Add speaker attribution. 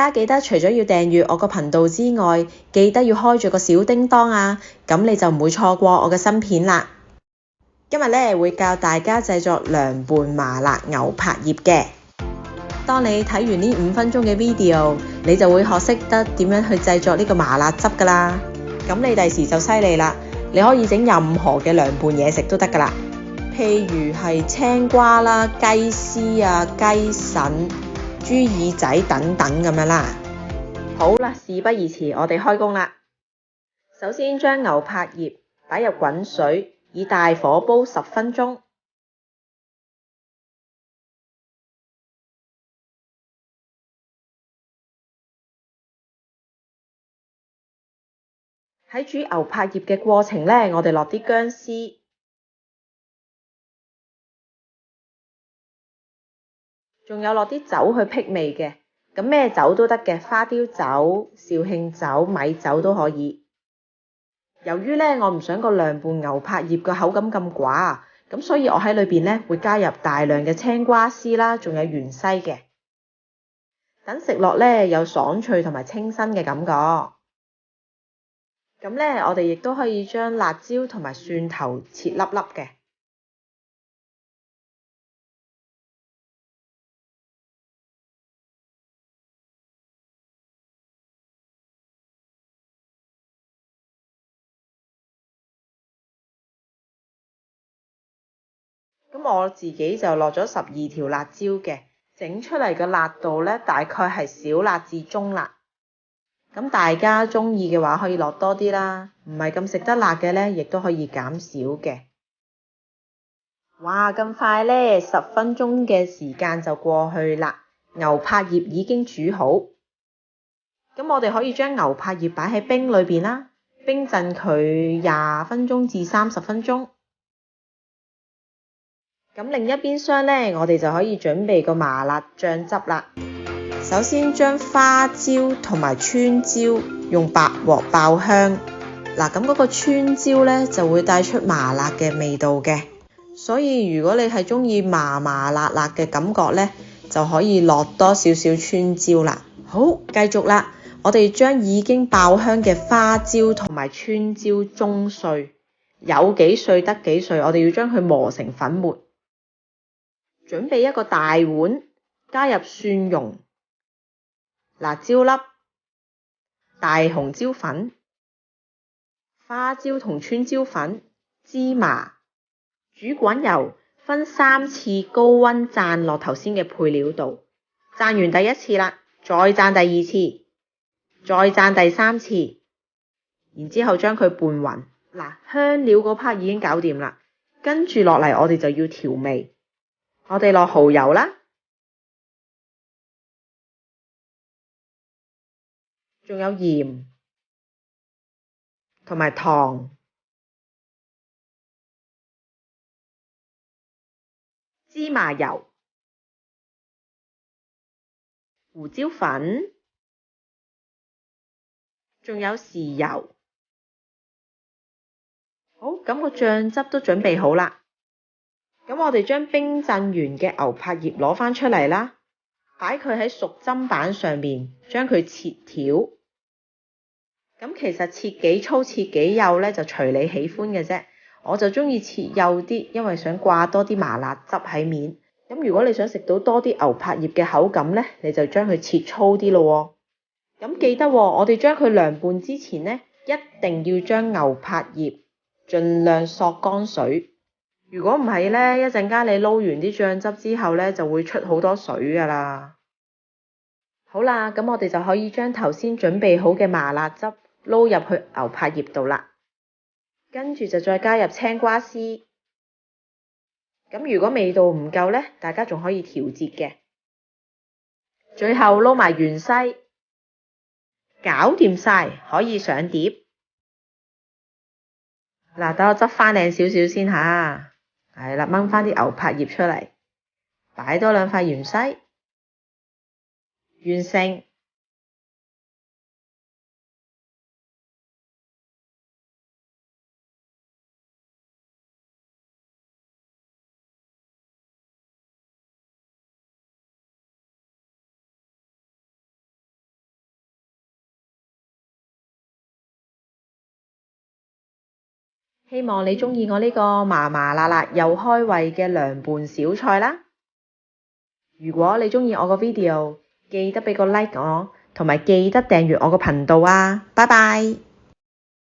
Speaker 1: 家記得除咗要訂閱我個頻道之外，記得要開住個小叮當啊，咁你就唔會錯過我嘅新片啦。今日咧會教大家製作涼拌麻辣牛柏葉嘅。當你睇完呢5分鐘嘅 video， 你就會學識得點樣去製作呢個麻辣汁㗎啦。咁你第時就犀利啦，你可以整任何嘅涼拌嘢食都得㗎啦。譬如係青瓜啦、雞絲啊、雞腎、豬耳仔等等咁樣啦。好啦，事不宜遲，我哋開工啦。首先將牛柏葉擺入滾水，以大火煲10分鐘。喺煮牛柏葉嘅過程呢，我哋落啲薑絲，仲有落啲酒去辟味嘅。咁咩酒都得嘅，花雕酒、紹興酒、米酒都可以。由於呢，我唔想個涼拌牛柏葉個口感咁寡，咁所以我喺裏邊呢會加入大量嘅青瓜絲啦，仲有芫茜嘅，等食落呢有爽脆同埋清新嘅感覺。咁呢，我哋亦都可以將辣椒同埋蒜頭切粒粒嘅。咁我自己就落咗12條辣椒嘅，整出嚟嘅辣度呢，大概係小辣至中辣。咁大家鍾意嘅話可以落多啲啦，唔係咁食得辣嘅呢，亦都可以減少嘅。哇，咁快呢，10分鐘嘅時間就過去啦，牛柏葉已經煮好。咁我哋可以將牛柏葉擺喺冰裏邊啦，冰鎮佢20分鐘至30分鐘。咁另一邊廂呢，我哋就可以準備個麻辣醬汁啦。首先將花椒同埋川椒用白鑊爆香。嗱，咁嗰個川椒呢就會帶出麻辣嘅味道嘅，所以如果你係鍾意麻麻辣辣嘅感覺呢，就可以落多少少川椒啦。好，繼續啦，我哋將已經爆香嘅花椒同埋川椒舂碎，有幾碎得幾碎，我哋要將佢磨成粉末。準備一個大碗，加入蒜蓉、辣椒粒、大紅椒粉、花椒同川椒粉、芝麻，煮滾油，分3次高溫讚落頭先嘅配料度。讚完第1次啦，再讚第2次，再讚第3次，然之後將佢拌勻。嗱，香料嗰 part 已經搞掂啦，跟住落嚟我哋就要調味。我哋落蠔油啦，仲有鹽同埋糖、芝麻油、胡椒粉，仲有豉油。好，咁個醬汁都準備好啦。咁我哋將冰鎮完嘅牛柏葉攞返出嚟啦，擺佢喺熟砧板上面，將佢切條。咁其實切幾粗切幾幼呢，就隨你喜歡嘅啫。我就鍾意切幼啲，因為想掛多啲麻辣汁喺面。咁如果你想食到多啲牛柏葉嘅口感呢，你就將佢切粗啲咯。咁記得喎，我哋將佢涼拌之前呢，一定要將牛柏葉盡量索乾水。如果唔係呢，一陣間你撈完啲醬汁之後呢，就會出好多水㗎啦。好啦，咁我哋就可以將頭先準備好嘅麻辣汁撈入去牛柏葉度啦。跟住就再加入青瓜絲。咁如果味道唔夠呢，大家仲可以調節嘅。最後撈埋芫茜，搞掂晒，可以上碟。嗱，等我執返靚少少先吓。係啦，掹返啲牛柏葉出嚟，擺多2塊芫茜，完成。希望你鍾意我呢個麻麻辣辣又開胃嘅涼拌小菜啦！如果你鍾意我個 video，記得畀個 like 我，同埋記得訂閱我個頻道啊！拜拜。